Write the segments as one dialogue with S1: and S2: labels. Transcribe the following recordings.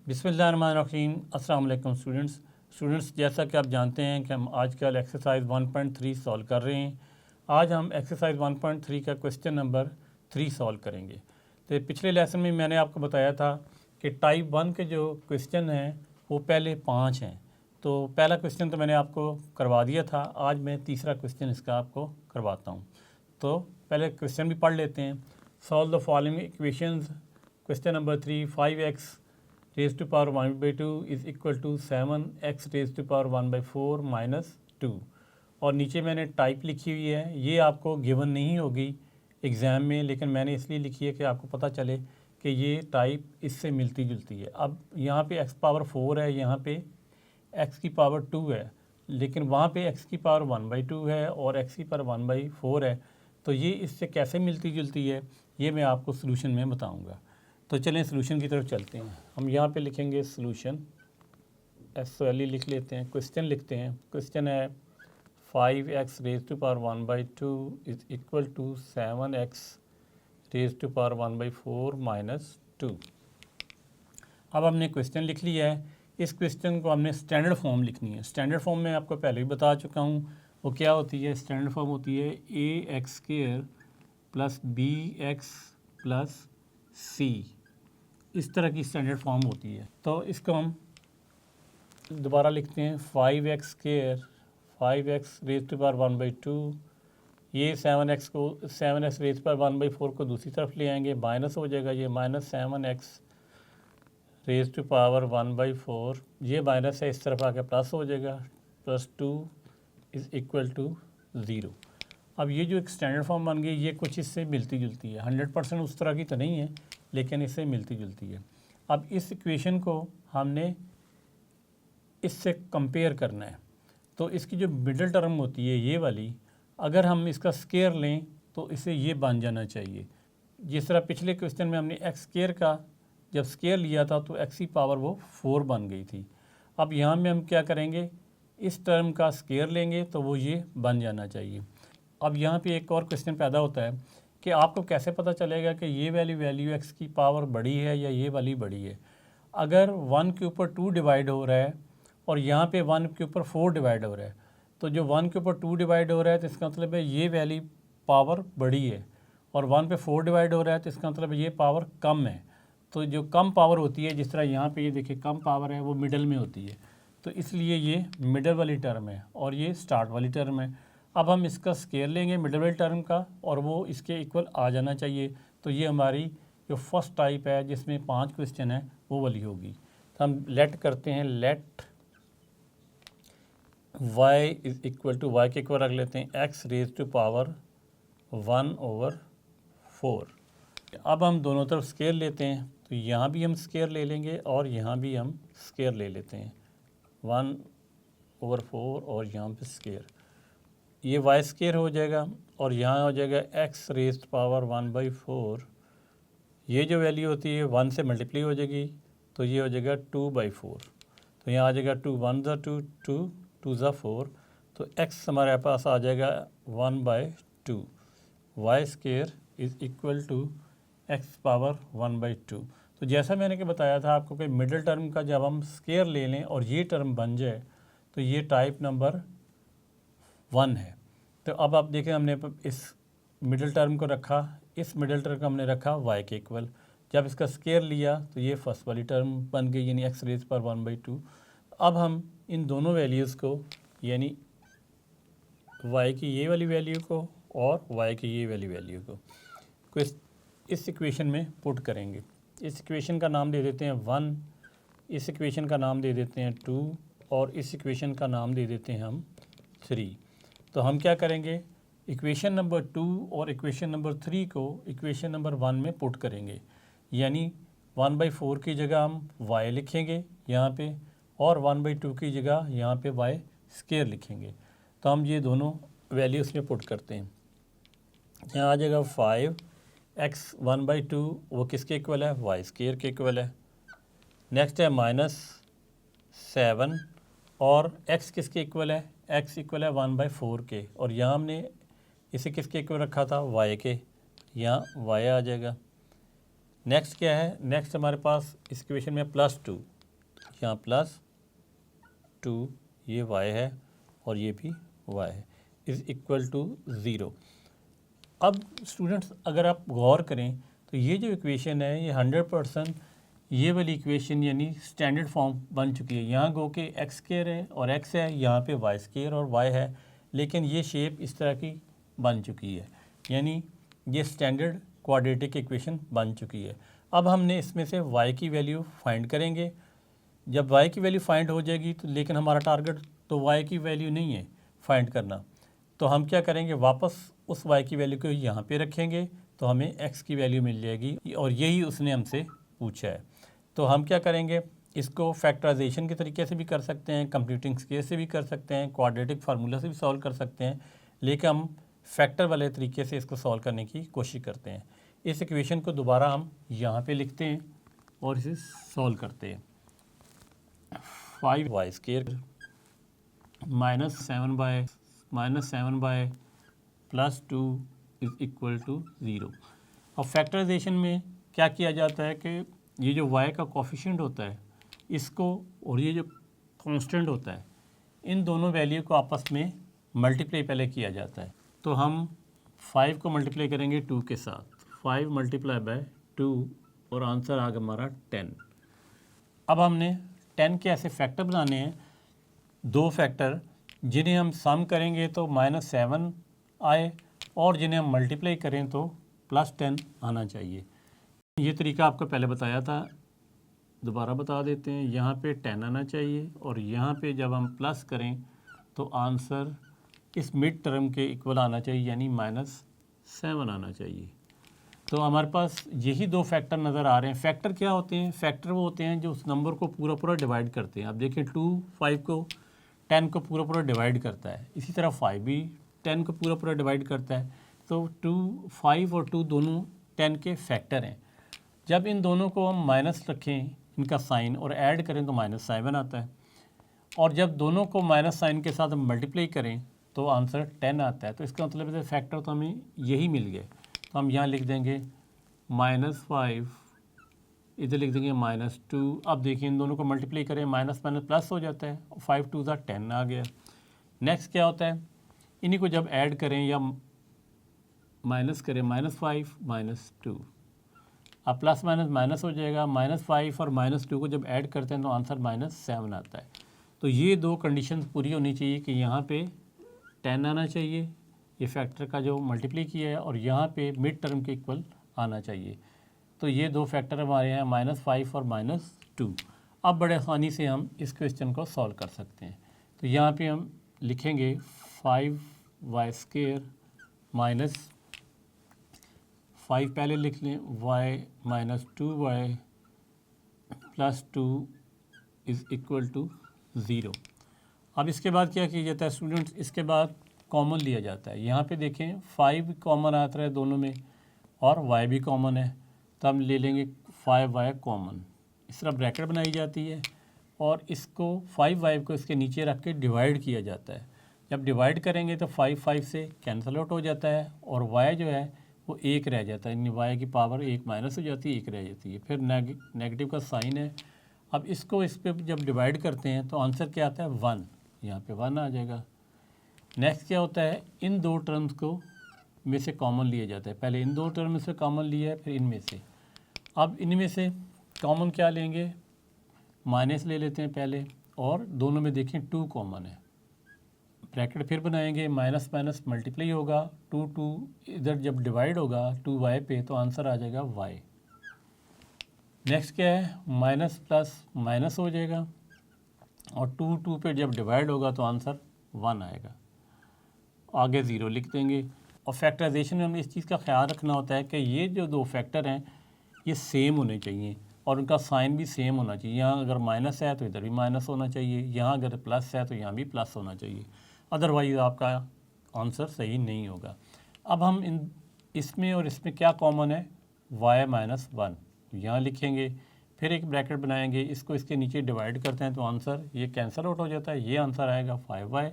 S1: बिस्मिल्लाहिर्रहमानिर्रहीम। अस्सलाम वालेकुम स्टूडेंट्स, जैसा कि आप जानते हैं कि हम आजकल एक्सरसाइज 1.3 सॉल्व कर रहे हैं। आज हम एक्सरसाइज 1.3 का क्वेश्चन नंबर 3 सॉल्व करेंगे। तो पिछले लेसन में मैंने आपको बताया था कि टाइप 1 के जो क्वेश्चन हैं वो पहले 5 हैं। तो पहला क्वेश्चन तो मैंने आपको करवा दिया था, आज मैं तीसरा क्वेश्चन इसका आपको करवाता हूँ। तो पहले क्वेश्चन भी पढ़ लेते हैं। Solve the following equations. Question number 3, 5x raised to power 1/2 is equal to 7x raised to power 1/4 minus 2। और नीचे मैंने टाइप लिखी हुई है, ये आपको गिवन नहीं होगी एग्ज़ाम में, लेकिन मैंने इसलिए लिखी है कि आपको पता चले कि ये टाइप इससे मिलती जुलती है। अब यहाँ पे x पावर 4 है, यहाँ पे x की पावर 2 है, लेकिन वहाँ पे x की पावर 1/2 है और x की पावर 1/4 है। तो ये इससे कैसे मिलती जुलती है ये मैं आपको सॉल्यूशन में बताऊँगा। तो चलें सॉल्यूशन की तरफ चलते हैं। हम यहाँ पे लिखेंगे सॉल्यूशन, SOLE लिख लेते हैं। क्वेश्चन लिखते हैं। क्वेश्चन है 5x raise to power 1/2 is equal to 7x raise to power 1/4 minus 2। अब हमने क्वेश्चन लिख लिया है। इस क्वेश्चन को हमने स्टैंडर्ड फॉर्म लिखनी है। स्टैंडर्ड फॉर्म में आपको पहले भी बता चुका हूँ, वो क्या होती है। स्टैंडर्ड फॉर्म होती है ax² plus bx plus c। इस तरह की स्टैंडर्ड फॉर्म होती है। तो इसको हम दोबारा लिखते हैं 5x² 5x raise to power 1/2, ये 7x रेज पर 1/4 को दूसरी तरफ ले आएंगे, माइनस हो जाएगा, ये minus 7x raise to power 1/4, ये माइनस है, इस तरफ आके प्लस हो जाएगा, प्लस 2 इज़ इक्वल टू 0। अब ये जो एक स्टैंडर्ड फॉर्म बन गई, ये कुछ इससे मिलती जुलती है। 100% उस तरह की तो नहीं है, लेकिन इससे मिलती जुलती है। अब इस इक्वेशन को हमने इससे कंपेयर करना है। तो इसकी जो मिडिल टर्म होती है ये वाली, अगर हम इसका स्केयर लें तो इसे ये बन जाना चाहिए। जिस तरह पिछले क्वेश्चन में हमने x² का जब स्केयर लिया था तो x की पावर वो 4 बन गई थी। अब यहाँ में हम क्या करेंगे, इस टर्म का स्केयर लेंगे तो वो ये बन जाना चाहिए। अब यहाँ पे एक और क्वेश्चन पैदा होता है कि आपको कैसे पता चलेगा कि ये वैल्यू x की पावर बड़ी है या ये वाली बड़ी है। अगर 1 के ऊपर 2 डिवाइड हो रहा है और यहाँ पे 1 के ऊपर 4 डिवाइड हो रहा है, तो जो 1 के ऊपर 2 डिवाइड हो रहा है तो इसका मतलब है ये वैल्यू पावर बड़ी है, और 1 पे 4 डिवाइड हो रहा है तो इसका मतलब ये पावर कम है। तो जो कम पावर होती है, जिस तरह यहाँ पे ये देखिए कम पावर है, वो मिडल में होती है। तो इसलिए ये मिडल वाली टर्म है और ये स्टार्ट वाली टर्म है। अब हम इसका स्केयर लेंगे मिडिल वाली टर्म का, और वो इसके इक्वल आ जाना चाहिए। तो ये हमारी जो फर्स्ट टाइप है जिसमें 5 क्वेश्चन है वो वाली होगी। तो हम लेट करते हैं, let y is equal to, y के इक्वल रख लेते हैं x रेज टू पावर 1/4। अब हम दोनों तरफ स्केयर लेते हैं, तो यहाँ भी हम स्केयर ले लेंगे और यहाँ भी हम स्केयर ले लेते हैं 1/4, और यहाँ पे स्केयर, ये y स्केयर हो जाएगा और यहाँ हो जाएगा x रेज पावर 1/4। ये जो वैल्यू होती है 1 से मल्टीप्लाई हो जाएगी, तो ये हो जाएगा 2/4। तो यहाँ आ जाएगा 2 1 ज़ा 2 2 2 ज़ा 4, तो x हमारे पास आ जाएगा 1/2। y square is equal to x power 1/2। तो जैसा मैंने कि बताया था आपको कि मिडिल टर्म का जब हम स्केयर ले लें और ये टर्म बन जाए तो ये टाइप नंबर 1 है। तो अब आप देखें, हमने इस मिडिल टर्म को रखा, इस मिडिल टर्म को हमने रखा y के इक्वल। जब इसका स्केयर लिया तो ये फर्स्ट वाली टर्म बन गई, यानी x रेज पर 1/2। अब हम इन दोनों वैल्यूज़ को, यानी y की ये वाली वैल्यू को और y की ये वाली वैल्यू को इस इक्वेशन में पुट करेंगे। इस इक्वेशन का नाम दे देते हैं 1, इस इक्वेशन का नाम दे देते हैं 2, और इस इक्वेशन का नाम दे देते हैं हम 3। तो हम क्या करेंगे, इक्वेशन नंबर 2 और इक्वेशन नंबर 3 को इक्वेशन नंबर 1 में पुट करेंगे, यानी 1/4 की जगह हम y लिखेंगे यहाँ पे, और 1/2 की जगह यहाँ पे y स्केयर लिखेंगे। तो हम ये दोनों वैल्यू उसमें पुट करते हैं। यहाँ आ जाएगा 5x 1/2, वो किसके इक्वल है, y स्केयर के इक्वल है। नेक्स्ट है माइनस 7, और x किसके इक्वल है, x इक्वल है 1/4 के, और यहाँ हमने इसे किसके इक्वल रखा था, y के, यहाँ y आ जाएगा। नेक्स्ट क्या है, नेक्स्ट हमारे पास इस इक्वेशन में +2, यहाँ प्लस 2 ये y है और ये भी y है इज़ इक्वल टू 0। अब स्टूडेंट्स अगर आप गौर करें तो ये जो इक्वेशन है ये 100% ये वाली इक्वेशन यानी स्टैंडर्ड फॉर्म बन चुकी है। यहाँ गो के एक्स स्क्वायर है और एक्स है, यहाँ पे वाई स्क्वायर और वाई है, लेकिन ये शेप इस तरह की बन चुकी है, यानी ये स्टैंडर्ड क्वाड्रेटिक इक्वेशन बन चुकी है। अब हमने इसमें से y की वैल्यू फाइंड करेंगे। जब y की वैल्यू फाइंड हो जाएगी तो लेकिन हमारा टारगेट तो y की वैल्यू नहीं है फाइंड करना, तो हम क्या करेंगे वापस उस y की वैल्यू को यहाँ पे रखेंगे तो हमें x की वैल्यू मिल जाएगी और यही उसने हमसे पूछा है। तो हम क्या करेंगे, इसको फैक्टराइजेशन के तरीके से भी कर सकते हैं, कंप्यूटिंग स्केल से भी कर सकते हैं, क्वाड्रेटिक फार्मूला से भी सॉल्व कर सकते हैं, लेकिन हम फैक्टर वाले तरीके से इसको सॉल्व करने की कोशिश करते हैं। इस इक्वेशन को दोबारा हम यहाँ पे लिखते हैं और इसे सॉल्व करते हैं। 5y square -7 y plus 2 is equal to 0। अब फैक्टराइजेशन में क्या किया जाता है कि ये जो y का कोफिशिएंट होता है इसको और ये जो कांस्टेंट होता है इन दोनों वैल्यू को आपस में मल्टीप्लाई पहले किया जाता है। तो हम 5 को मल्टीप्लाई करेंगे 2 के साथ, 5 मल्टीप्लाई बाय 2 और आंसर आ गया हमारा 10। अब हमने 10 के ऐसे फैक्टर बनाने हैं, दो फैक्टर जिन्हें हम सम करेंगे तो -7 आए और जिन्हें हम मल्टीप्लाई करें तो +10 आना चाहिए। ये तरीका आपको पहले बताया था, दोबारा बता देते हैं। यहाँ पे 10 आना चाहिए और यहाँ पे जब हम प्लस करें तो आंसर इस मिड टर्म के इक्वल आना चाहिए, यानी -7 आना चाहिए। तो हमारे पास यही दो फैक्टर नज़र आ रहे हैं। फैक्टर क्या होते हैं? फैक्टर वो होते हैं जो उस नंबर को पूरा पूरा डिवाइड करते हैं। आप देखें 2 5 को 10 को पूरा पूरा डिवाइड करता है, इसी तरह 5 भी 10 को पूरा पूरा डिवाइड करता है। तो 5 और 2 दोनों 10 के फैक्टर हैं। जब इन दोनों को हम माइनस रखें इनका साइन और ऐड करें तो -7 आता है, और जब दोनों को माइनस साइन के साथ हम मल्टीप्लाई करें तो आंसर 10 आता है। तो इसका मतलब है फैक्टर तो हमें यही मिल गए। तो हम यहाँ लिख देंगे -5, इधर लिख देंगे -2। अब देखिए इन दोनों को मल्टीप्लाई करें, माइनस माइनस प्लस हो जाता है, 5 2 10 आ गया। नेक्स्ट क्या होता है, इन्हीं को जब ऐड करें या माइनस करें, -5 -2, अब प्लस माइनस माइनस हो जाएगा। -5 और -2 को जब ऐड करते हैं तो आंसर -7 आता है। तो ये दो कंडीशन पूरी होनी चाहिए कि यहाँ पे 10 आना चाहिए, ये फैक्टर का जो मल्टीप्लाई किया है, और यहाँ पे मिड टर्म के इक्वल आना चाहिए। तो ये दो फैक्टर हमारे हैं -5 और -2। अब बड़े आसानी से हम इस क्वेश्चन को सॉल्व कर सकते हैं। तो यहाँ पे हम लिखेंगे 5y स्क्वायर माइनस 5 पहले लिख लें, y -2y plus 2 is equal to 0। अब इसके बाद क्या किया जाता है स्टूडेंट्स, इसके बाद कॉमन लिया जाता है। यहाँ पे देखें 5 कॉमन आता है दोनों में और y भी कॉमन है, तो हम ले लेंगे 5y कॉमन। इस तरह ब्रैकेट बनाई जाती है और इसको 5y को इसके नीचे रख के डिवाइड किया जाता है। जब डिवाइड करेंगे तो 5 से कैंसल आउट हो जाता है और y जो है वो 1 रह जाता है, यानी y की पावर 1 माइनस हो जाती है, 1 रह जाती है। फिर नेगेटिव का साइन है। अब इसको इस पर जब डिवाइड करते हैं तो आंसर क्या आता है 1, यहाँ पे 1 आ जाएगा। नेक्स्ट क्या होता है, इन दो टर्म्स को में से कॉमन लिया जाता है। पहले इन दो टर्म में से कॉमन लिया है, फिर इनमें से। अब इनमें से कॉमन क्या लेंगे, माइनस ले लेते हैं पहले, और दोनों में देखें 2 कॉमन है। ब्रैकेट फिर बनाएंगे, माइनस माइनस मल्टीप्लाई होगा, 2 इधर जब डिवाइड होगा 2y पे तो आंसर आ जाएगा y। नेक्स्ट क्या है, माइनस प्लस माइनस हो जाएगा और 2 पे जब डिवाइड होगा तो आंसर 1 आएगा। आगे 0 लिख देंगे। और फैक्टराइजेशन में हमें इस चीज़ का ख्याल रखना होता है कि ये जो दो फैक्टर हैं ये सेम होने चाहिए और उनका साइन भी सेम होना चाहिए। यहाँ अगर माइनस है तो इधर भी माइनस होना चाहिए, यहाँ अगर प्लस है तो यहाँ भी प्लस होना चाहिए, अदरवाइज़ आपका आंसर सही नहीं होगा। अब हम इसमें और इसमें क्या कॉमन है, y -1 यहाँ लिखेंगे, फिर एक ब्रैकेट बनाएंगे, इसको इसके नीचे डिवाइड करते हैं तो आंसर ये कैंसिल आउट हो जाता है, ये आंसर आएगा 5y।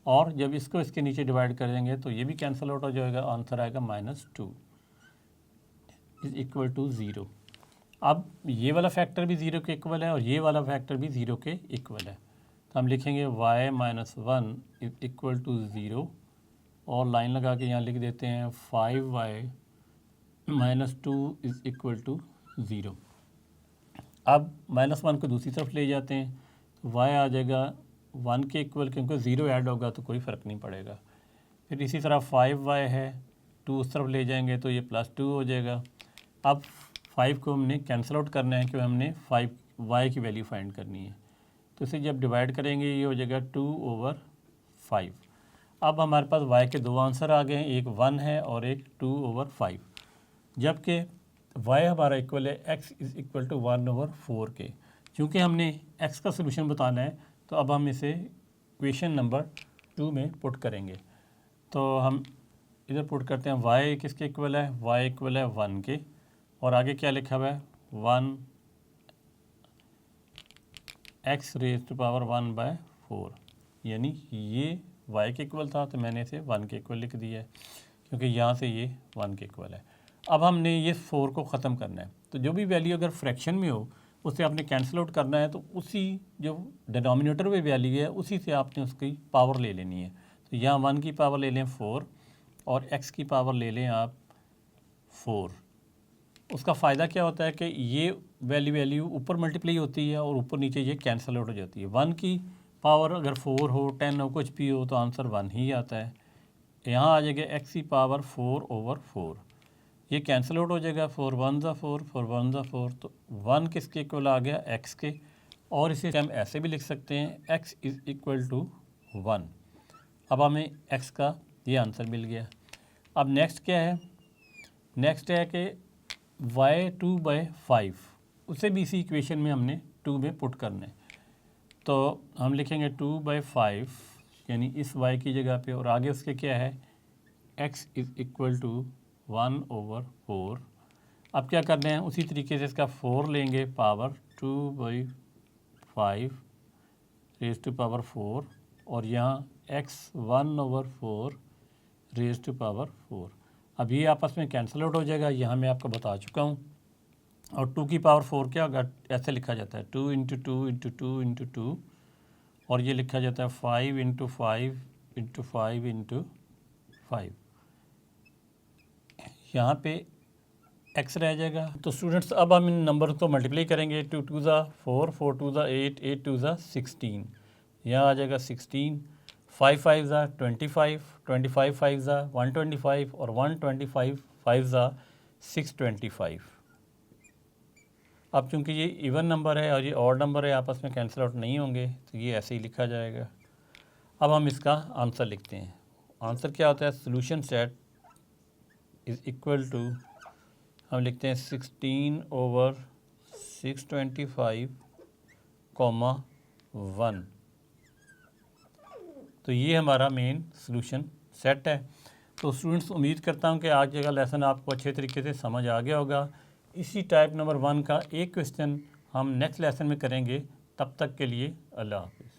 S1: और जब इसको इसके नीचे डिवाइड कर देंगे तो ये भी कैंसिल आउट हो जाएगा, आंसर आएगा -2 इज़ इक्वल टू 0। अब ये वाला फैक्टर भी ज़ीरो के इक्वल है और ये वाला फैक्टर भी ज़ीरो के इक्वल है, तो हम लिखेंगे y minus 1 is equal to zero और लाइन लगा के यहाँ लिख देते हैं 5y minus 2 is equal to zero. अब -1 को दूसरी तरफ ले जाते हैं तो y आ जाएगा 1 के इक्वल, क्योंकि ज़ीरो ऐड होगा तो कोई फ़र्क नहीं पड़ेगा। फिर इसी तरह 5y है, 2 उस तरफ ले जाएंगे तो ये +2 हो जाएगा। अब 5 को हमने कैंसिल आउट करना है क्योंकि हमने 5y की वैल्यू फाइंड करनी है, तो इसे जब डिवाइड करेंगे ये हो जाएगा 2/5। अब हमारे पास y के दो आंसर आ गए हैं, एक 1 है और एक 2/5, जबकि y हमारा इक्वल है x इज़ इक्वल टू 1/4 के। क्योंकि हमने x का सोल्यूशन बताना है तो अब हम इसे इक्वेशन नंबर 2 में पुट करेंगे। तो हम इधर पुट करते हैं y किसके इक्वल है, y इक्वल है 1 के, और आगे क्या लिखा हुआ है 1x रेज़ टू पावर 1/4, यानी ये y के इक्वल था तो मैंने इसे 1 के इक्वल लिख दिया है क्योंकि यहाँ से ये 1 के इक्वल है। अब हमने ये 4 को ख़त्म करना है, तो जो भी वैल्यू अगर फ्रैक्शन में हो उससे आपने कैंसिल आउट करना है, तो उसी जो डिनोमिनेटर में वैल्यू है उसी से आपने उसकी पावर ले लेनी है। तो यहाँ 1 की पावर ले लें 4 और x की पावर ले लें आप 4। उसका फ़ायदा क्या होता है कि ये वैल्यू ऊपर मल्टीप्लाई होती है और ऊपर नीचे ये कैंसिल आउट हो जाती है। 1 की पावर अगर 4 हो 10 हो कुछ भी हो तो आंसर 1 ही आता है। यहाँ आ जाएगा x की पावर 4/4, ये कैंसिल आउट हो जाएगा, 4 1 ज़ा 4, 4 1 ज़ा 4, तो 1 किसके इक्वल आ गया x के, और इसे हम ऐसे भी लिख सकते हैं x इज़ इक्वल टू 1। अब हमें x का ये आंसर मिल गया। अब नेक्स्ट क्या है, नेक्स्ट है कि y 2/5, उसे भी इसी इक्वेशन में हमने 2 में पुट करना है, तो हम लिखेंगे 2/5 यानी इस y की जगह पे, और आगे उसके क्या है x इज़ इक्वल टू 1/4। अब क्या करना है, उसी तरीके से इसका 4 लेंगे पावर 2/5 रेज़ टू पावर 4, और यहाँ x 1/4 रेज़ टू पावर 4। अब ये आपस में कैंसिल आउट हो जाएगा, यहाँ मैं आपको बता चुका हूँ। और 2 की पावर 4 क्या होगा, ऐसे लिखा जाता है 2 × 2 × 2 × 2, और ये लिखा जाता है 5 × 5 × 5 × 5। यहाँ पे x रह जाएगा। तो स्टूडेंट्स अब हम इन नंबर को मल्टीप्लाई करेंगे, 2 2 ज़ा 4, 4 2 ज़ा 8, 8 2 ज़ा 16, यहाँ आ जाएगा 16, 5 5 ज़ा 25, 25 5 ज़ा 125, और 125 5 ज़ा 625। अब चूँकि ये इवन नंबर है और ये ऑड नंबर है, आपस में कैंसिल आउट नहीं होंगे, तो ये ऐसे ही लिखा जाएगा। अब हम इसका आंसर लिखते हैं। आंसर क्या होता है, solution set is equal to, हम लिखते हैं 16/625, 1। तो ये हमारा मेन सोल्यूशन सेट है। तो स्टूडेंट्स उम्मीद करता हूँ कि आज का लेसन आपको अच्छे तरीके से समझ आ गया होगा। इसी टाइप नंबर 1 का एक क्वेश्चन हम नेक्स्ट लेसन में करेंगे। तब तक के लिए अल्लाह हाफ़िज़।